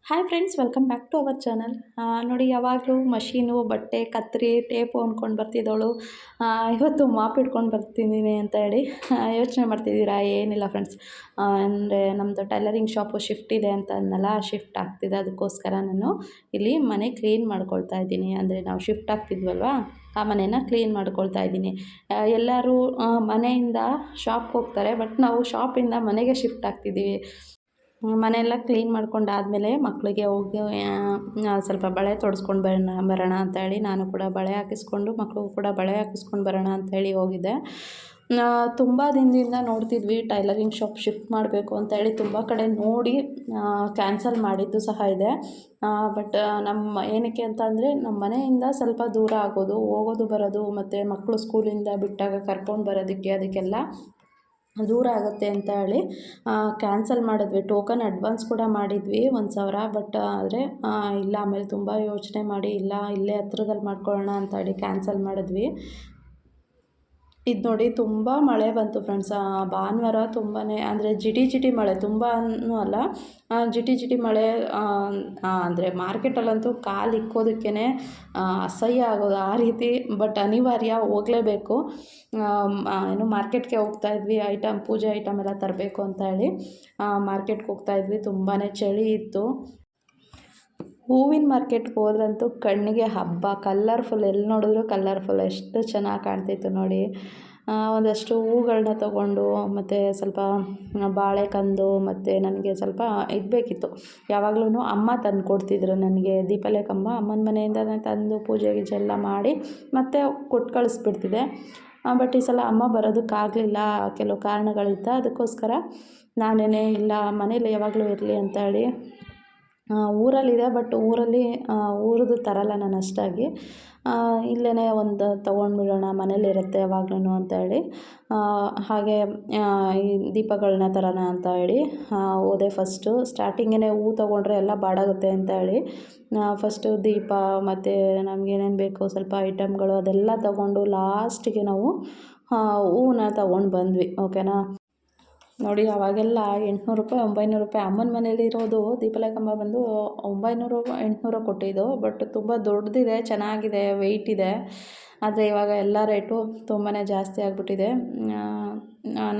Hi friends, welcome back to our channel. ನೋಡಿ, ಯಾವಾಗಲೂ machine, ಬಟ್ಟೆ, ಕತ್ರಿ, ಟೇಪು ಅಂದ್ಕೊಂಡು ಬರ್ತಿದ್ದವಳು ಇವತ್ತು ಮಾಪ್ ಇಟ್ಕೊಂಡು ಬರ್ತಿದ್ದೀನಿ ಅಂತ ಹೇಳಿ ಯೋಚನೆ ಮಾಡ್ತಿದ್ದೀರಾ? ಏನಿಲ್ಲ ಫ್ರೆಂಡ್ಸ್, ಅಂದರೆ ನಮ್ಮದು ಟೈಲರಿಂಗ್ ಶಾಪು ಶಿಫ್ಟ್ ಇದೆ ಅಂತ ಅಂದನಲ್ಲ, ಶಿಫ್ಟ್ ಆಗ್ತಿದೆ. ಅದಕ್ಕೋಸ್ಕರ ನಾನು ಇಲ್ಲಿ ಮನೆ ಕ್ಲೀನ್ ಮಾಡ್ಕೊಳ್ತಾ ಇದ್ದೀನಿ. ಅಂದರೆ ನಾವು ಶಿಫ್ಟ್ ಆಗ್ತಿದ್ವಲ್ವ, ಆ ಮನೇನ ಕ್ಲೀನ್ ಮಾಡ್ಕೊಳ್ತಾ ಇದ್ದೀನಿ. ಎಲ್ಲರೂ ಮನೆಯಿಂದ ಶಾಪ್ಗೆ ಹೋಗ್ತಾರೆ, ಬಟ್ ನಾವು ಶಾಪಿಂದ ಮನೆಗೆ ಶಿಫ್ಟ್ ಆಗ್ತಿದ್ದೀವಿ. ಮನೆಯೆಲ್ಲ ಕ್ಲೀನ್ ಮಾಡ್ಕೊಂಡಾದಮೇಲೆ ಮಕ್ಕಳಿಗೆ ಹೋಗಿ ಸ್ವಲ್ಪ ಬಳೆ ತೊಡಿಸ್ಕೊಂಡು ಬರೋಣ ಅಂತ ಹೇಳಿ ನಾನು ಕೂಡ ಬಳೆ ಹಾಕಿಸ್ಕೊಂಡು, ಮಕ್ಕಳಿಗೂ ಕೂಡ ಬಳೆ ಹಾಕಿಸ್ಕೊಂಡು ಬರೋಣ ಅಂತ ಹೇಳಿ ಹೋಗಿದ್ದೆ. ತುಂಬ ದಿನದಿಂದ ನೋಡ್ತಿದ್ವಿ ಟೈಲರಿಂಗ್ ಶಾಪ್ ಶಿಫ್ಟ್ ಮಾಡಬೇಕು ಅಂತ ಹೇಳಿ, ತುಂಬ ಕಡೆ ನೋಡಿ ಕ್ಯಾನ್ಸಲ್ ಮಾಡಿದ್ದು ಸಹ ಇದೆ. ಬಟ್ ನಮ್ಮ ಏನಕ್ಕೆ ಅಂತ ಅಂದರೆ, ನಮ್ಮ ಮನೆಯಿಂದ ಸ್ವಲ್ಪ ದೂರ ಆಗೋದು, ಹೋಗೋದು ಬರೋದು, ಮತ್ತು ಮಕ್ಕಳು ಸ್ಕೂಲಿಂದ ಬಿಟ್ಟಾಗ ಕರ್ಕೊಂಡು ಬರೋದಕ್ಕೆ ಅದಕ್ಕೆಲ್ಲ ದೂರ ಆಗುತ್ತೆ ಅಂತ ಹೇಳಿ ಕ್ಯಾನ್ಸಲ್ ಮಾಡಿದ್ವಿ. ಟೋಕನ್ ಅಡ್ವಾನ್ಸ್ ಕೂಡ ಮಾಡಿದ್ವಿ 1,000. ಬಟ್ ಆದರೆ ಇಲ್ಲ, ಆಮೇಲೆ ತುಂಬ ಯೋಚನೆ ಮಾಡಿ ಇಲ್ಲ, ಇಲ್ಲೇ ಹತ್ರದಲ್ಲಿ ಮಾಡ್ಕೊಳ್ಳೋಣ ಅಂತ ಹೇಳಿ ಕ್ಯಾನ್ಸಲ್ ಮಾಡಿದ್ವಿ. ಇದು ನೋಡಿ, ತುಂಬ ಮಳೆ ಬಂತು ಫ್ರೆಂಡ್ಸ್. ಭಾನುವಾರ ತುಂಬಾ ಅಂದರೆ ಜಿಟಿ ಮಳೆ, ತುಂಬಾನೂ ಅಲ್ಲ, ಜಿಟಿ ಮಳೆ. ಅಂದರೆ ಮಾರ್ಕೆಟಲ್ಲಂತೂ ಕಾಲು ಇಕ್ಕೋದಕ್ಕೇ ಅಸಹ್ಯ ಆಗೋದು ಆ ರೀತಿ. ಬಟ್ ಅನಿವಾರ್ಯ, ಹೋಗಲೇಬೇಕು. ಏನು ಮಾರ್ಕೆಟ್ಗೆ ಹೋಗ್ತಾಯಿದ್ವಿ, ಪೂಜೆ ಐಟಮ್ ಎಲ್ಲ ತರಬೇಕು ಅಂತ ಹೇಳಿ ಮಾರ್ಕೆಟ್ಗೆ ಹೋಗ್ತಾಯಿದ್ವಿ. ತುಂಬಾ ಚಳಿ ಇತ್ತು. ಹೂವಿನ ಮಾರ್ಕೆಟ್ಗೆ ಹೋದ್ರಂತೂ ಕಣ್ಣಿಗೆ ಹಬ್ಬ, ಕಲ್ಲರ್ಫುಲ್, ಎಲ್ಲಿ ನೋಡಿದ್ರು ಕಲ್ಲರ್ಫುಲ್, ಎಷ್ಟು ಚೆನ್ನಾಗಿ ಕಾಣ್ತಿತ್ತು ನೋಡಿ. ಒಂದಷ್ಟು ಹೂಗಳನ್ನ ತೊಗೊಂಡು, ಮತ್ತು ಸ್ವಲ್ಪ ಬಾಳೆಕಂದು, ಮತ್ತು ನನಗೆ ಸ್ವಲ್ಪ ಇದು ಬೇಕಿತ್ತು. ಯಾವಾಗಲೂ ಅಮ್ಮ ತಂದು ಕೊಡ್ತಿದ್ರು ನನಗೆ ದೀಪಾವಳಿ ಕಂಬ. ಅಮ್ಮನ ಮನೆಯಿಂದನೇ ತಂದು ಪೂಜೆ ಗೀಜೆ ಎಲ್ಲ ಮಾಡಿ ಮತ್ತೆ ಕೊಟ್ಟು ಕಳಿಸ್ಬಿಡ್ತಿದ್ದೆ. ಬಟ್ ಈ ಸಲ ಅಮ್ಮ ಬರೋದಕ್ಕಾಗಲಿಲ್ಲ, ಕೆಲವು ಕಾರಣಗಳಿಂದ. ಅದಕ್ಕೋಸ್ಕರ ನಾನೇ ಇಲ್ಲ, ಮನೇಲಿ ಯಾವಾಗಲೂ ಇರಲಿ ಅಂತ ಹೇಳಿ ಊರಲ್ಲಿದೆ. ಬಟ್ ಊರದ್ದು ತರಲ್ಲ ನಾನು ಅಷ್ಟಾಗಿ. ಇಲ್ಲೇ ಒಂದು ತೊಗೊಂಡ್ಬಿಡೋಣ, ಮನೇಲಿರುತ್ತೆ ಯಾವಾಗ್ಲೂ ಅಂತ ಹೇಳಿ. ಹಾಗೆ ಈ ದೀಪಗಳನ್ನ ತರೋಣ ಅಂತ ಹೇಳಿ ಹೋದೆ. ಫಸ್ಟು ಸ್ಟಾರ್ಟಿಂಗೇ ಹೂ ತೊಗೊಂಡ್ರೆ ಎಲ್ಲ ಬಾಡಾಗುತ್ತೆ ಅಂತ ಹೇಳಿ ಫಸ್ಟು ದೀಪ ಮತ್ತು ನಮಗೇನೇನು ಬೇಕು ಸ್ವಲ್ಪ ಐಟಮ್ಗಳು ಅದೆಲ್ಲ ತೊಗೊಂಡು ಲಾಸ್ಟಿಗೆ ನಾವು ಹೂವನ್ನ ತೊಗೊಂಡು ಬಂದ್ವಿ. ಓಕೆನಾ. ನೋಡಿ, ಅವಾಗೆಲ್ಲ 800 ರೂಪಾಯಿ 900 ರೂಪಾಯಿ ಅಮ್ಮನ ಮನೇಲಿ ಇರೋದು ದೀಪಾವಳಿ ಕಂಬ ಬಂದು 900 800 ಕೊಟ್ಟಿದ್ದು. ಬಟ್ ತುಂಬ ದೊಡ್ಡದಿದೆ, ಚೆನ್ನಾಗಿದೆ, ವೆಯ್ಟ್ ಇದೆ. ಆದರೆ ಇವಾಗ ಎಲ್ಲ ರೇಟು ತುಂಬಾ ಜಾಸ್ತಿ ಆಗಿಬಿಟ್ಟಿದೆ.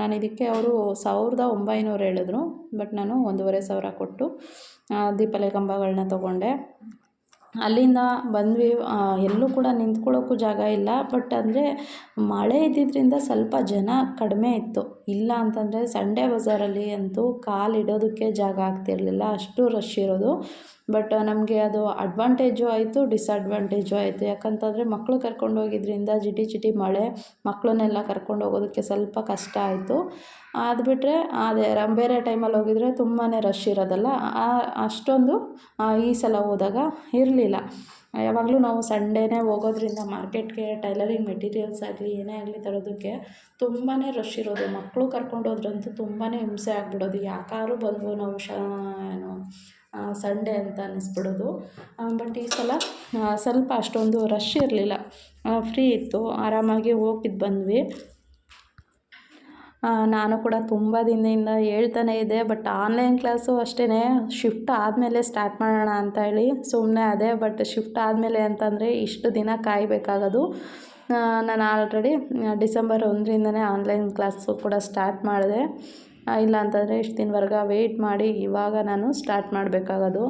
ನಾನು ಇದಕ್ಕೆ ಅವರು 1,900 ಹೇಳಿದ್ರು. ಬಟ್ ನಾನು 1,500 ಕೊಟ್ಟು ದೀಪಾವಳಿ ಕಂಬಗಳನ್ನ ತೊಗೊಂಡೆ. ಅಲ್ಲಿಂದ ಬಂದ್ವಿ. ಎಲ್ಲೂ ಕೂಡ ನಿಂತ್ಕೊಳ್ಳೋಕ್ಕೂ ಜಾಗ ಇಲ್ಲ. ಬಟ್ ಅಂದರೆ ಮಳೆ ಇದ್ದಿದ್ದರಿಂದ ಸ್ವಲ್ಪ ಜನ ಕಡಿಮೆ ಇತ್ತು. ಇಲ್ಲ ಅಂತಂದರೆ ಸಂಡೇ ಬಜಾರಲ್ಲಿ ಅಂತೂ ಕಾಲಿಡೋದಕ್ಕೆ ಜಾಗ ಆಗ್ತಿರಲಿಲ್ಲ, ಅಷ್ಟು ರಶ್ ಇರೋದು. ಬಟ್ ನಮಗೆ ಅದು ಅಡ್ವಾಂಟೇಜು ಆಯಿತು, ಡಿಸ್ಅಡ್ವಾಂಟೇಜು ಆಯಿತು. ಯಾಕಂತಂದರೆ ಮಕ್ಕಳು ಕರ್ಕೊಂಡು ಹೋಗಿದ್ರಿಂದ ಜಿಟಿ ಮಳೆ, ಮಕ್ಕಳನ್ನೆಲ್ಲ ಕರ್ಕೊಂಡು ಹೋಗೋದಕ್ಕೆ ಸ್ವಲ್ಪ ಕಷ್ಟ ಆಯಿತು. ಅದು ಬಿಟ್ಟರೆ ಅದೇ ಬೇರೆ ಟೈಮಲ್ಲಿ ಹೋಗಿದ್ರೆ ತುಂಬಾ ರಶ್ ಇರೋದಲ್ಲ, ಅಷ್ಟೊಂದು ಈ ಸಲ ಹೋದಾಗ ಇರಲಿಲ್ಲ. ಯಾವಾಗಲೂ ನಾವು ಸಂಡೇನೇ ಹೋಗೋದ್ರಿಂದ ಮಾರ್ಕೆಟ್ಗೆ ಟೈಲರಿಂಗ್ ಮೆಟೀರಿಯಲ್ಸ್ ಆಗಲಿ ಏನೇ ಆಗಲಿ ತರೋದಕ್ಕೆ ತುಂಬಾ ರಶ್ ಇರೋದು. ಮಕ್ಕಳು ಕರ್ಕೊಂಡು ಹೋದ್ರಂತೂ ತುಂಬಾ ಹಿಂಸೆ ಆಗಿಬಿಡೋದು. ಯಾಕಾದ್ರೂ ಬಂದು ನಾವು ಏನು ಸಂಡೇ ಅಂತ ಅನ್ನಿಸ್ಬಿಡೋದು. ಬಟ್ ಈ ಸಲ ಸ್ವಲ್ಪ ಅಷ್ಟೊಂದು ರಶ್ ಇರಲಿಲ್ಲ, ಫ್ರೀ ಇತ್ತು, ಆರಾಮಾಗಿ ಹೋಗಿದ್ದು ಬಂದ್ವಿ. ನಾನು ಕೂಡ ತುಂಬ ದಿನದಿಂದ ಹೇಳ್ತಾನೆ ಇದ್ದೆ. ಬಟ್ ಆನ್ಲೈನ್ ಕ್ಲಾಸು ಅಷ್ಟೇ, ಶಿಫ್ಟ್ ಆದಮೇಲೆ ಸ್ಟಾರ್ಟ್ ಮಾಡೋಣ ಅಂತ ಹೇಳಿ ಸುಮ್ಮನೆ ಅದೇ. ಬಟ್ ಶಿಫ್ಟ್ ಆದಮೇಲೆ ಅಂತಂದರೆ ಇಷ್ಟು ದಿನ ಕಾಯಬೇಕಾಗೋದು. ನಾನು ಆಲ್ರೆಡಿ ಡಿಸೆಂಬರ್ 1ರಿಂದನೇ ಆನ್ಲೈನ್ ಕ್ಲಾಸು ಕೂಡ ಸ್ಟಾರ್ಟ್ ಮಾಡಿದೆ. ಇಲ್ಲ ಅಂತಂದರೆ ಇಷ್ಟು ದಿನವರೆಗೆ ವೆಯ್ಟ್ ಮಾಡಿ ಇವಾಗ ನಾನು ಸ್ಟಾರ್ಟ್ ಮಾಡಬೇಕಾಗೋದು.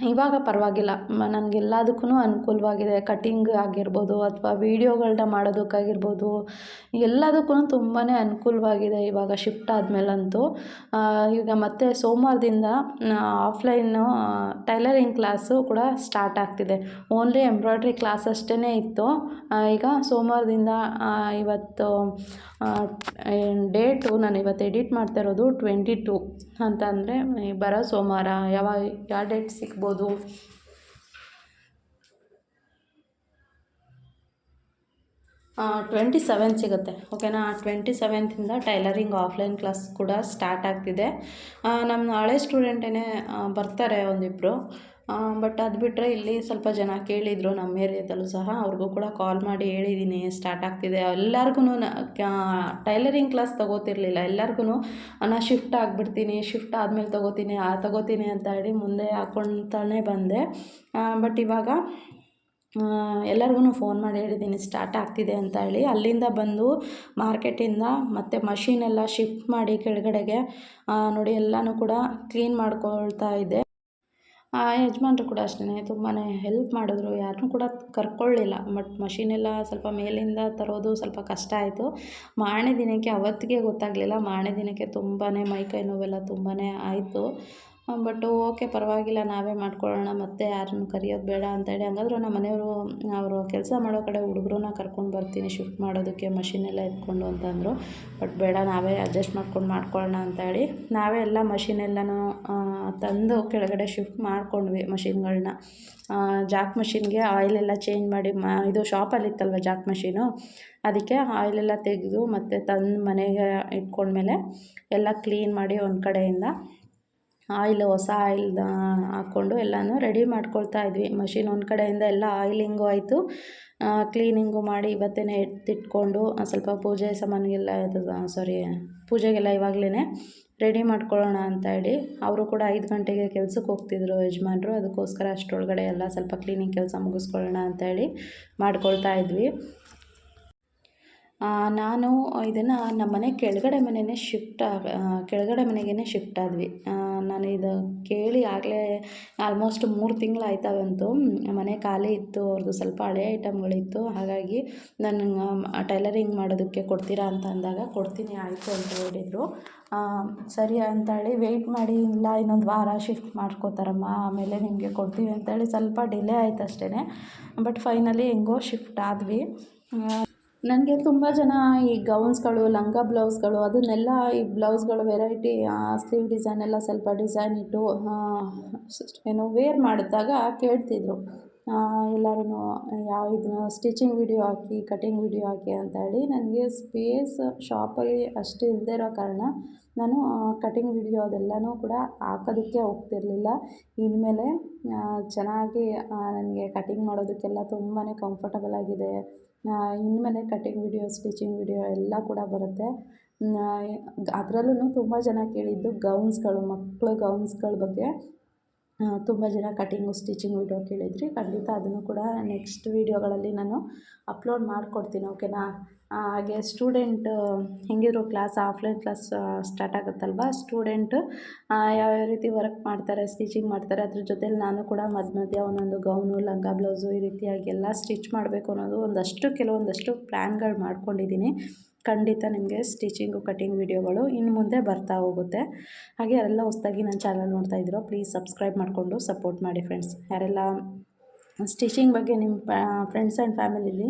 ಇವಾಗ ಪರವಾಗಿಲ್ಲ, ನನಗೆಲ್ಲದಕ್ಕೂ ಅನುಕೂಲವಾಗಿದೆ. ಕಟಿಂಗ್ ಆಗಿರ್ಬೋದು ಅಥವಾ ವೀಡಿಯೋಗಳನ್ನ ಮಾಡೋದಕ್ಕಾಗಿರ್ಬೋದು, ಎಲ್ಲದಕ್ಕೂ ತುಂಬಾ ಅನುಕೂಲವಾಗಿದೆ ಇವಾಗ ಶಿಫ್ಟ್ ಆದಮೇಲಂತೂ. ಈಗ ಮತ್ತೆ ಸೋಮವಾರದಿಂದ ಆಫ್ಲೈನು ಟೈಲರಿಂಗ್ ಕ್ಲಾಸು ಕೂಡ ಸ್ಟಾರ್ಟ್ ಆಗ್ತಿದೆ. ಓನ್ಲಿ ಎಂಬ್ರಾಯ್ಡ್ರಿ ಕ್ಲಾಸ್ ಅಷ್ಟೇ ಇತ್ತು. ಈಗ ಸೋಮವಾರದಿಂದ ಇವತ್ತು ಡೇಟು ನಾನು ಇವತ್ತು ಎಡಿಟ್ ಮಾಡ್ತಾ ಇರೋದು 22 ಅಂತ. ಅಂದರೆ ಬರೋ ಸೋಮವಾರ ಯಾವ ಡೇಟ್ ಸಿಗ್ಬೋದು, 27 ಸಿಗುತ್ತೆ. ಓಕೆನಾ. 27ರಿಂದ ಟೈಲರಿಂಗ್ ಆಫ್ಲೈನ್ ಕ್ಲಾಸ್ ಕೂಡ ಸ್ಟಾರ್ಟ್ ಆಗ್ತಿದೆ. ನಮ್ಮ ಹಳೆ ಸ್ಟೂಡೆಂಟೇ ಬರ್ತಾರೆ ಒಂದಿಬ್ಬರು. ಬಟ್ ಅದು ಬಿಟ್ಟರೆ ಇಲ್ಲಿ ಸ್ವಲ್ಪ ಜನ ಕೇಳಿದರು ನಮ್ಮ ಏರಿಯಾದಲ್ಲೂ ಸಹ, ಅವ್ರಿಗೂ ಕೂಡ ಕಾಲ್ ಮಾಡಿ ಹೇಳಿದ್ದೀನಿ ಸ್ಟಾರ್ಟ್ ಆಗ್ತಿದೆ. ಎಲ್ಲರಿಗೂ ಟೈಲರಿಂಗ್ ಕ್ಲಾಸ್ ತೊಗೋತಿರ್ಲಿಲ್ಲ, ಎಲ್ಲರಿಗೂ ನಾನು ಶಿಫ್ಟ್ ಆಗಿಬಿಡ್ತೀನಿ, ಶಿಫ್ಟ್ ಆದಮೇಲೆ ತೊಗೋತೀನಿ ಅಂತ ಹೇಳಿ ಮುಂದೆ ಹಾಕ್ಕೊಳ್ತಾನೆ ಬಂದೆ. ಬಟ್ ಇವಾಗ ಎಲ್ಲರಿಗೂ ಫೋನ್ ಮಾಡಿ ಹೇಳಿದ್ದೀನಿ ಸ್ಟಾರ್ಟ್ ಆಗ್ತಿದೆ ಅಂತ ಹೇಳಿ. ಅಲ್ಲಿಂದ ಬಂದು ಮಾರ್ಕೆಟಿಂದ ಮತ್ತು ಮಷೀನೆಲ್ಲ ಶಿಫ್ಟ್ ಮಾಡಿ ಕೆಳಗಡೆಗೆ ನೋಡಿ ಎಲ್ಲನೂ ಕೂಡ ಕ್ಲೀನ್ ಮಾಡ್ಕೊಳ್ತಾ ಇದ್ದೆ. ಯಜಮಾನ್ರು ಕೂಡ ಅಷ್ಟೇ ತುಂಬಾ ಹೆಲ್ಪ್ ಮಾಡಿದ್ರು, ಯಾರನ್ನೂ ಕೂಡ ಕರ್ಕೊಳ್ಳಿಲ್ಲ. ಬಟ್ ಮಷೀನೆಲ್ಲ ಸ್ವಲ್ಪ ಮೇಲಿಂದ ತರೋದು ಸ್ವಲ್ಪ ಕಷ್ಟ ಆಯಿತು. ಮಾರನೇ ದಿನಕ್ಕೆ ಅವತ್ತಿಗೆ ಗೊತ್ತಾಗಲಿಲ್ಲ, ಮಾರನೇ ದಿನಕ್ಕೆ ತುಂಬಾ ಮೈಕೈ ನೋವೆಲ್ಲ ತುಂಬಾ ಆಯಿತು. ಬಟ್ ಓಕೆ ಪರವಾಗಿಲ್ಲ, ನಾವೇ ಮಾಡ್ಕೊಳ್ಳೋಣ, ಮತ್ತೆ ಯಾರನ್ನು ಕರೆಯೋದು ಬೇಡ ಅಂತೇಳಿ. ಹಂಗಾದ್ರು ನಮ್ಮ ಮನೆಯವರು ಅವರು ಕೆಲಸ ಮಾಡೋ ಕಡೆ ಹುಡುಗರನ್ನ ಕರ್ಕೊಂಡು ಬರ್ತೀನಿ ಶಿಫ್ಟ್ ಮಾಡೋದಕ್ಕೆ ಮಷೀನೆಲ್ಲ ಎತ್ಕೊಂಡು ಅಂತಂದರು. ಬಟ್ ಬೇಡ, ನಾವೇ ಅಡ್ಜಸ್ಟ್ ಮಾಡ್ಕೊಳ್ಳೋಣ ಅಂತ ಹೇಳಿ ನಾವೇ ಎಲ್ಲ ಮಷೀನೆಲ್ಲನೂ ತಂದು ಕೆಳಗಡೆ ಶಿಫ್ಟ್ ಮಾಡ್ಕೊಂಡ್ವಿ ಮಷಿನ್ಗಳನ್ನ. ಜಾಕ್ ಮಷಿನ್ಗೆ ಆಯಿಲೆಲ್ಲ ಚೇಂಜ್ ಮಾಡಿ ಇದು ಶಾಪಲ್ಲಿತ್ತಲ್ವ ಜಾಕ್ ಮಷೀನು, ಅದಕ್ಕೆ ಆಯಿಲೆಲ್ಲ ತೆಗೆದು ಮತ್ತು ತಂದು ಮನೆಗೆ ಇಟ್ಕೊಂಡ್ಮೇಲೆ ಎಲ್ಲ ಕ್ಲೀನ್ ಮಾಡಿ ಒಂದು ಕಡೆಯಿಂದ ಹೊಸ ಆಯಿಲ್ ಹಾಕ್ಕೊಂಡು ಎಲ್ಲನೂ ರೆಡಿ ಮಾಡ್ಕೊಳ್ತಾ ಇದ್ವಿ. ಮಷಿನ್ ಒಂದು ಕಡೆಯಿಂದ ಎಲ್ಲ ಆಯಿಲಿಂಗು ಆಯಿತು, ಕ್ಲೀನಿಂಗು ಮಾಡಿ ಇವತ್ತೇ ಎತ್ತಿಟ್ಕೊಂಡು ಸ್ವಲ್ಪ ಪೂಜೆ ಸಾಮಾನಿಗೆಲ್ಲ ಪೂಜೆಗೆಲ್ಲ ಇವಾಗಲೇ ರೆಡಿ ಮಾಡ್ಕೊಳ್ಳೋಣ ಅಂತ ಹೇಳಿ. ಅವರು ಕೂಡ 5 ಗಂಟೆಗೆ ಕೆಲ್ಸಕ್ಕೆ ಹೋಗ್ತಿದ್ರು ಯಜಮಾನ್ರು, ಅದಕ್ಕೋಸ್ಕರ ಅಷ್ಟರೊಳಗಡೆ ಎಲ್ಲ ಸ್ವಲ್ಪ ಕ್ಲೀನಿಂಗ್ ಕೆಲಸ ಮುಗಿಸ್ಕೊಳ್ಳೋಣ ಅಂತ ಹೇಳಿ ಮಾಡ್ಕೊಳ್ತಾ ಇದ್ವಿ. ನಾನು ಇದನ್ನು ನಮ್ಮ ಮನೆ ಕೆಳಗಡೆ ಮನೆಗೆ ಶಿಫ್ಟ್ ಆದ್ವಿ. ನಾನು ಇದು ಕೇಳಿ ಆಗಲೇ ಆಲ್ಮೋಸ್ಟ್ 3 ತಿಂಗಳು ಬಂತು. ಮನೆ ಖಾಲಿ ಇತ್ತು, ಅವ್ರದ್ದು ಸ್ವಲ್ಪ ಹಳೆ ಐಟಮ್ಗಳಿತ್ತು. ಹಾಗಾಗಿ ನಾನು ಟೈಲರಿಂಗ್ ಮಾಡೋದಕ್ಕೆ ಕೊಡ್ತೀರಾ ಅಂತ ಅಂದಾಗ ಕೊಡ್ತೀನಿ ಆಯಿತು ಅಂತ ಹೇಳಿದರು. ಸರಿ ಅಂತೇಳಿ ವೆಯ್ಟ್ ಮಾಡಿ, ಇಲ್ಲ ಇನ್ನೊಂದು ವಾರ ಶಿಫ್ಟ್ ಮಾಡ್ಕೋತಾರಮ್ಮ, ಆಮೇಲೆ ನಿಮಗೆ ಕೊಡ್ತೀವಿ ಅಂತೇಳಿ ಸ್ವಲ್ಪ ಡಿಲೇ ಆಯ್ತು ಅಷ್ಟೇ. ಬಟ್ ಫೈನಲಿ ಹೆಂಗೋ ಶಿಫ್ಟ್ ಆದ್ವಿ. ನನಗೆ ತುಂಬ ಜನ ಈ ಗೌನ್ಸ್ಗಳು, ಲಂಗ ಬ್ಲೌಸ್ಗಳು ಅದನ್ನೆಲ್ಲ ಈ ಬ್ಲೌಸ್ಗಳು ವೆರೈಟಿ ಸ್ಲೀವ್ ಡಿಸೈನ್ ಎಲ್ಲ ಸ್ವಲ್ಪ ಡಿಸೈನ್ ಇಟ್ಟು ವೇರ್ ಮಾಡಿದಾಗ ಕೇಳ್ತಿದ್ರು, ಎಲ್ಲರೂ ಇದನ್ನ ಸ್ಟಿಚಿಂಗ್ ವಿಡಿಯೋ ಹಾಕಿ, ಕಟಿಂಗ್ ವಿಡಿಯೋ ಹಾಕಿ ಅಂತ ಹೇಳಿ. ನನಗೆ ಸ್ಪೇಸ್ ಶಾಪಲ್ಲಿ ಅಷ್ಟು ಇಲ್ಲದೇ ಇರೋ ಕಾರಣ ನಾನು ಕಟಿಂಗ್ ವಿಡಿಯೋ ಅದೆಲ್ಲನೂ ಕೂಡ ಹಾಕೋದಕ್ಕೆ ಹೋಗ್ತಿರ್ಲಿಲ್ಲ. ಇನ್ಮೇಲೆ ಚೆನ್ನಾಗಿ ನನಗೆ ಕಟಿಂಗ್ ಮಾಡೋದಕ್ಕೆಲ್ಲ ತುಂಬಾ ಕಂಫರ್ಟಬಲ್ ಆಗಿದೆ. ಇನ್ಮೇಲೆ ಕಟಿಂಗ್ ವಿಡಿಯೋ, ಸ್ಟಿಚಿಂಗ್ ವಿಡಿಯೋ ಎಲ್ಲ ಕೂಡ ಬರುತ್ತೆ. ಅದರಲ್ಲೂ ತುಂಬ ಜನ ಕೇಳಿದ್ದು ಗೌನ್ಸ್ಗಳು, ಮಕ್ಕಳು ಗೌನ್ಸ್ಗಳ ಬಗ್ಗೆ ತುಂಬ ಜನ ಕಟಿಂಗು, ಸ್ಟಿಚಿಂಗ್ ವಿಡಿಯೋ ಕೇಳಿದ್ರಿ. ಖಂಡಿತ ಅದನ್ನು ಕೂಡ ನೆಕ್ಸ್ಟ್ ವೀಡಿಯೋಗಳಲ್ಲಿ ನಾನು ಅಪ್ಲೋಡ್ ಮಾಡಿಕೊಡ್ತೀನಿ, ಓಕೆನಾ. ಹಾಗೆ ಸ್ಟೂಡೆಂಟ್ ಹೆಂಗಿದ್ರು ಕ್ಲಾಸ್ ಆಫ್ಲೈನ್ ಕ್ಲಾಸ್ ಸ್ಟಾರ್ಟ್ ಆಗುತ್ತಲ್ವ, ಸ್ಟೂಡೆಂಟ್ ಯಾವ್ಯಾವ ರೀತಿ ವರ್ಕ್ ಮಾಡ್ತಾರೆ, ಸ್ಟಿಚಿಂಗ್ ಮಾಡ್ತಾರೆ, ಅದ್ರ ಜೊತೆಲಿ ನಾನು ಕೂಡ ಮಧ್ಯ ಒಂದೊಂದು ಗೌನು, ಲಂಗ ಬ್ಲೌಸು ಈ ರೀತಿಯಾಗಿ ಎಲ್ಲ ಸ್ಟಿಚ್ ಮಾಡಬೇಕು ಅನ್ನೋದು ಕೆಲವೊಂದಷ್ಟು ಪ್ಲ್ಯಾನ್ಗಳು ಮಾಡ್ಕೊಂಡಿದ್ದೀನಿ. ಖಂಡಿತ ನಿಮಗೆ ಸ್ಟಿಚಿಂಗು, ಕಟಿಂಗ್ ವಿಡಿಯೋಗಳು ಇನ್ನು ಮುಂದೆ ಬರ್ತಾ ಹೋಗುತ್ತೆ. ಹಾಗೆ ಯಾರೆಲ್ಲ ಹೊಸದಾಗಿ ನನ್ನ ಚಾನಲ್ ನೋಡ್ತಾ ಇದ್ದೀರೋ ಪ್ಲೀಸ್ ಸಬ್ಸ್ಕ್ರೈಬ್ ಮಾಡಿಕೊಂಡು ಸಪೋರ್ಟ್ ಮಾಡಿ ಫ್ರೆಂಡ್ಸ್. ಯಾರೆಲ್ಲ ಸ್ಟಿಚಿಂಗ್ ಬಗ್ಗೆ ನಿಮ್ಮ ಫ್ರೆಂಡ್ಸ್ ಆ್ಯಂಡ್ ಫ್ಯಾಮಿಲಿಲಿ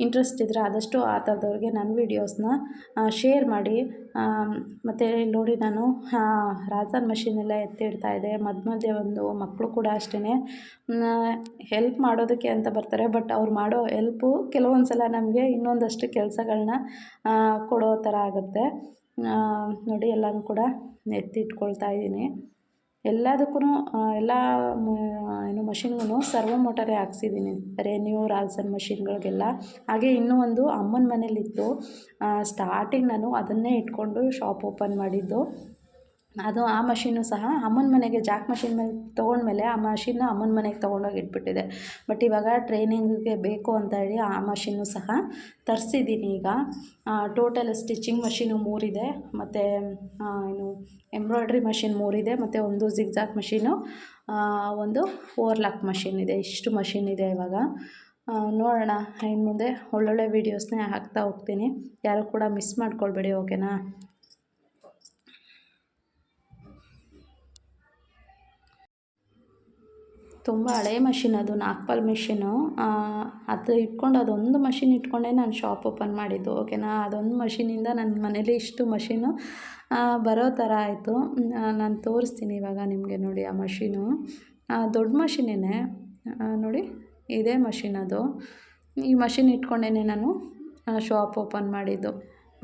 ಇಂಟ್ರೆಸ್ಟ್ ಇದ್ದರೆ ಆದಷ್ಟು ಆ ಥರದವ್ರಿಗೆ ನನ್ನ ವೀಡಿಯೋಸ್ನ ಶೇರ್ ಮಾಡಿ. ಮತ್ತು ನೋಡಿ, ನಾನು ರಾಜನ್ ಮಷೀನೆಲ್ಲ ಎತ್ತಿಡ್ತಾ ಇದ್ದೆ. ಮಧ್ಯೆ ಒಂದು ಮಕ್ಕಳು ಕೂಡ ಅಷ್ಟೇ ಹೆಲ್ಪ್ ಮಾಡೋದಕ್ಕೆ ಅಂತ ಬರ್ತಾರೆ. ಬಟ್ ಅವ್ರು ಮಾಡೋ ಹೆಲ್ಪು ಕೆಲವೊಂದು ಸಲ ನಮಗೆ ಇನ್ನೊಂದಷ್ಟು ಕೆಲಸಗಳನ್ನ ಕೊಡೋ ಥರ ಆಗುತ್ತೆ. ನೋಡಿ, ಎಲ್ಲನೂ ಕೂಡ ಎತ್ತಿಟ್ಕೊಳ್ತಾ ಇದ್ದೀನಿ. ಎಲ್ಲದಕ್ಕೂ ಎಲ್ಲ ಮಷಿನ್ಗೂ ಸರ್ವೋ ಮೋಟರೇ ಹಾಕ್ಸಿದ್ದೀನಿ, ರೆನ್ಯೂ, ರಾಲ್ಸನ್ ಮಷಿನ್ಗಳಿಗೆಲ್ಲ. ಹಾಗೆ ಇನ್ನೂ ಒಂದು ಅಮ್ಮನ ಮನೇಲಿತ್ತು, ಸ್ಟಾರ್ಟಿಂಗ್ ನಾನು ಅದನ್ನೇ ಇಟ್ಕೊಂಡು ಶಾಪ್ ಓಪನ್ ಮಾಡಿದ್ದು. ಆ ಮಷೀನು ಸಹ ಅಮ್ಮನ ಮನೆಗೆ ಜಾಕ್ ಮಷಿನ್ ಮೇಲೆ ತೊಗೊಂಡ್ಮೇಲೆ ಆ ಮಷಿನ್ನ ಅಮ್ಮನ ಮನೆಗೆ ತೊಗೊಂಡೋಗಿ ಇಟ್ಬಿಟ್ಟಿದೆ. ಬಟ್ ಇವಾಗ ಟ್ರೈನಿಂಗಿಗೆ ಬೇಕು ಅಂತ ಹೇಳಿ ಆ ಮಷಿನ್ನು ಸಹ ತರಿಸಿದ್ದೀನಿ. ಈಗ ಟೋಟಲ್ ಸ್ಟಿಚಿಂಗ್ ಮಷೀನು 3 ಇದೆ, ಮತ್ತು ಎಂಬ್ರಾಯ್ಡ್ರಿ ಮಷಿನ್ 3 ಇದೆ, ಮತ್ತು ಒಂದು ಜಿಗ್ಜಾಗ್ ಮಷೀನು, ಒಂದು ಓವರ್ಲಾಕ್ ಮಷಿನ್ ಇದೆ. ಇಷ್ಟು ಮಷಿನ್ ಇದೆ ಇವಾಗ. ನೋಡೋಣ, ಇನ್ನು ಮುಂದೆ ಒಳ್ಳೊಳ್ಳೆ ವೀಡಿಯೋಸ್ನೇ ಹಾಕ್ತಾ ಹೋಗ್ತೀನಿ. ಯಾರು ಕೂಡ ಮಿಸ್ ಮಾಡ್ಕೊಳ್ಬೇಡಿ, ಓಕೆನಾ. ತುಂಬ ಹಳೆಯ ಮಷಿನ್ ಅದು, ನಾಗ್ಪಾಲ್ ಮಿಷಿನು. ಅದು ಇಟ್ಕೊಂಡು, ಅದೊಂದು ಮಷಿನ್ ಇಟ್ಕೊಂಡೇ ನಾನು ಶಾಪ್ ಓಪನ್ ಮಾಡಿದ್ದು, ಓಕೆನಾ. ಅದೊಂದು ಮಷಿನಿಂದ ನನ್ನ ಮನೇಲಿ ಇಷ್ಟು ಮಷಿನು ಬರೋ ಥರ ಆಯಿತು. ನಾನು ತೋರಿಸ್ತೀನಿ ಇವಾಗ ನಿಮಗೆ. ನೋಡಿ, ಆ ಮಷಿನು ದೊಡ್ಡ ಮಷಿನೇ ನೋಡಿ, ಇದೇ ಮಷಿನ್ ಅದು. ಈ ಮಷಿನ್ ಇಟ್ಕೊಂಡೇ ನಾನು ಶಾಪ್ ಓಪನ್ ಮಾಡಿದ್ದು.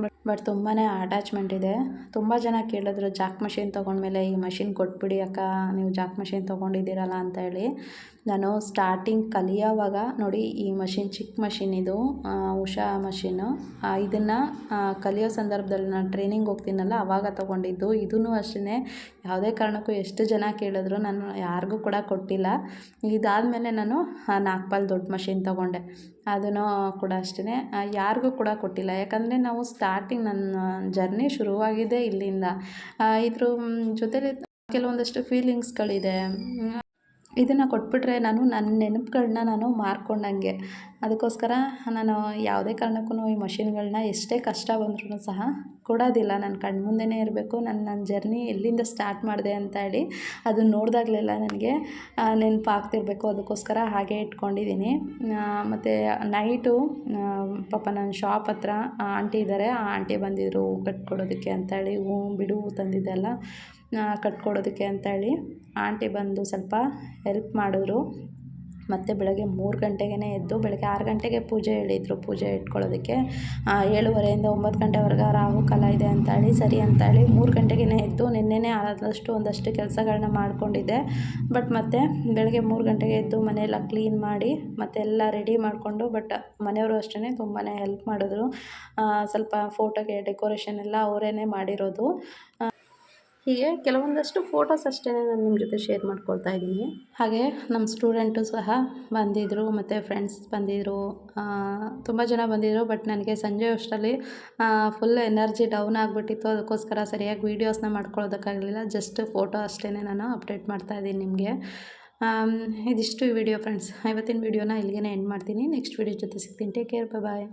ಬಟ್ ಬಟ್ ತುಂಬಾ ಅಟ್ಯಾಚ್ಮೆಂಟ್ ಇದೆ. ತುಂಬ ಜನ ಕೇಳಿದ್ರು ಜಾಕ್ ಮಷಿನ್ ತೊಗೊಂಡ್ಮೇಲೆ ಈ ಮಷಿನ್ ಕೊಟ್ಬಿಡಿ ಅಕ್ಕ, ನೀವು ಜಾಕ್ ಮಷಿನ್ ತೊಗೊಂಡಿದ್ದೀರಲ್ಲ ಅಂತ ಹೇಳಿ. ನಾನು ಸ್ಟಾರ್ಟಿಂಗ್ ಕಲಿಯೋವಾಗ ನೋಡಿ, ಈ ಮಷಿನ್ ಚಿಕ್ಕ ಮಷಿನ್ ಇದು, ಉಷಾ ಮಷಿನ್ನು. ಇದನ್ನು ಕಲಿಯೋ ಸಂದರ್ಭದಲ್ಲಿ ನಾನು ಟ್ರೈನಿಂಗ್ ಹೋಗ್ತೀನಲ್ಲ ಆವಾಗ ತೊಗೊಂಡಿದ್ದು. ಇದೂ ಅಷ್ಟೇ, ಯಾವುದೇ ಕಾರಣಕ್ಕೂ ಎಷ್ಟು ಜನ ಕೇಳಿದ್ರು ನಾನು ಯಾರಿಗೂ ಕೂಡ ಕೊಟ್ಟಿಲ್ಲ. ಇದಾದಮೇಲೆ ನಾನು ನಾಗ್ಪಾಲ್ ದೊಡ್ಡ ಮಷಿನ್ ತೊಗೊಂಡೆ. ಅದನ್ನು ಕೂಡ ಅಷ್ಟೇ, ಯಾರಿಗೂ ಕೂಡ ಕೊಟ್ಟಿಲ್ಲ. ಯಾಕಂದರೆ ನಾವು ಸ್ಟಾರ್ಟಿಂಗ್ ನನ್ನ ಜರ್ನಿ ಶುರುವಾಗಿದ್ದೇ ಇಲ್ಲಿಂದ. ಇದ್ರ ಜೊತೆಲಿ ಕೆಲವೊಂದಷ್ಟು ಫೀಲಿಂಗ್ಸ್ಗಳಿದೆ. ಇದನ್ನು ಕೊಟ್ಬಿಟ್ರೆ ನಾನು ನನ್ನ ನೆನಪುಗಳ್ನ ನಾನು ಮಾರ್ಕೊಂಡಂಗೆ. ಅದಕ್ಕೋಸ್ಕರ ನಾನು ಯಾವುದೇ ಕಾರಣಕ್ಕೂ ಈ ಮಷಿನ್ಗಳನ್ನ ಎಷ್ಟೇ ಕಷ್ಟ ಬಂದ್ರೂ ಸಹ ಕೊಡೋದಿಲ್ಲ. ನನ್ನ ಕಣ್ಮುಂದೆನೇ ಇರಬೇಕು. ನನ್ನ ಜರ್ನಿ ಎಲ್ಲಿಂದ ಸ್ಟಾರ್ಟ್ ಮಾಡಿದೆ ಅಂತ ಹೇಳಿ ಅದನ್ನ ನೋಡಿದಾಗಲೆಲ್ಲ ನನಗೆ ನೆನಪಾಗ್ತಿರ್ಬೇಕು. ಅದಕ್ಕೋಸ್ಕರ ಹಾಗೆ ಇಟ್ಕೊಂಡಿದ್ದೀನಿ. ಮತ್ತು ನೈಟು ಪಾಪ ನನ್ನ ಶಾಪ್ ಹತ್ರ ಆಂಟಿ ಇದ್ದಾರೆ. ಆ ಆಂಟಿ ಬಂದಿದ್ದರು ಹೂ ಕಟ್ಕೊಡೋದಕ್ಕೆ ಅಂತೇಳಿ. ಹೂ ಬಿಡು ಹೂ ತಂದಿದ್ದೆಲ್ಲ ಕಟ್ಕೊಡೋದಕ್ಕೆ ಅಂತೇಳಿ ಆಂಟಿ ಬಂದು ಸ್ವಲ್ಪ ಹೆಲ್ಪ್ ಮಾಡಿದ್ರು. ಮತ್ತು ಬೆಳಗ್ಗೆ 3 ಗಂಟೆಗೇ ಎದ್ದು, ಬೆಳಗ್ಗೆ 6 ಗಂಟೆಗೆ ಪೂಜೆ ಹೇಳಿದರು, ಪೂಜೆ ಇಟ್ಕೊಳ್ಳೋದಕ್ಕೆ. 7:30ಇಂದ 9 ಗಂಟೆವರೆಗೆ ರಾಹುಕಾಲ ಇದೆ ಅಂತೇಳಿ, ಸರಿ ಅಂತೇಳಿ 3 ಗಂಟೆಗೇ ಎದ್ದು ನಿನ್ನೆನೇ ಆದಷ್ಟು ಒಂದಷ್ಟು ಕೆಲಸಗಳನ್ನ ಮಾಡ್ಕೊಂಡಿದ್ದೆ. ಬಟ್ ಮತ್ತೆ ಬೆಳಗ್ಗೆ 3 ಗಂಟೆಗೆ ಎದ್ದು ಮನೆಯೆಲ್ಲ ಕ್ಲೀನ್ ಮಾಡಿ ಮತ್ತೆ ಎಲ್ಲ ರೆಡಿ ಮಾಡಿಕೊಂಡು, ಬಟ್ ಮನೆಯವರು ಅಷ್ಟೇ ತುಂಬಾ ಹೆಲ್ಪ್ ಮಾಡಿದ್ರು. ಸ್ವಲ್ಪ ಫೋಟೋಗೆ ಡೆಕೋರೇಷನ್ ಎಲ್ಲ ಅವರೇ ಮಾಡಿರೋದು. ಹೀಗೆ ಕೆಲವೊಂದಷ್ಟು ಫೋಟೋಸ್ ಅಷ್ಟೇ ನಾನು ನಿಮ್ಮ ಜೊತೆ ಶೇರ್ ಮಾಡ್ಕೊಳ್ತಾ ಇದ್ದೀನಿ. ಹಾಗೆ ನಮ್ಮ ಸ್ಟೂಡೆಂಟು ಸಹ ಬಂದಿದ್ದರು, ಮತ್ತು ಫ್ರೆಂಡ್ಸ್ ಬಂದಿದ್ದರು, ತುಂಬ ಜನ ಬಂದಿದ್ದರು. ಬಟ್ ನನಗೆ ಸಂಜೆ ಅಷ್ಟರಲ್ಲಿ ಫುಲ್ ಎನರ್ಜಿ ಡೌನ್ ಆಗಿಬಿಟ್ಟಿತ್ತು. ಅದಕ್ಕೋಸ್ಕರ ಸರಿಯಾಗಿ ವೀಡಿಯೋಸ್ನ ಮಾಡ್ಕೊಳ್ಳೋದಕ್ಕಾಗಲಿಲ್ಲ. ಜಸ್ಟ್ ಫೋಟೋ ಅಷ್ಟೇ ನಾನು ಅಪ್ಡೇಟ್ ಮಾಡ್ತಾಯಿದ್ದೀನಿ ನಿಮಗೆ. ಇದಿಷ್ಟು ಈ ವಿಡಿಯೋ ಫ್ರೆಂಡ್ಸ್. ಇವತ್ತಿನ ವಿಡಿಯೋನ ಇಲ್ಲಿಗೆ ಎಂಡ್ ಮಾಡ್ತೀನಿ. ನೆಕ್ಸ್ಟ್ ವಿಡಿಯೋ ಜೊತೆ ಸಿಗ್ತೀನಿ. ಟೇಕ್ ಕೇರ್, ಬಾಯ್.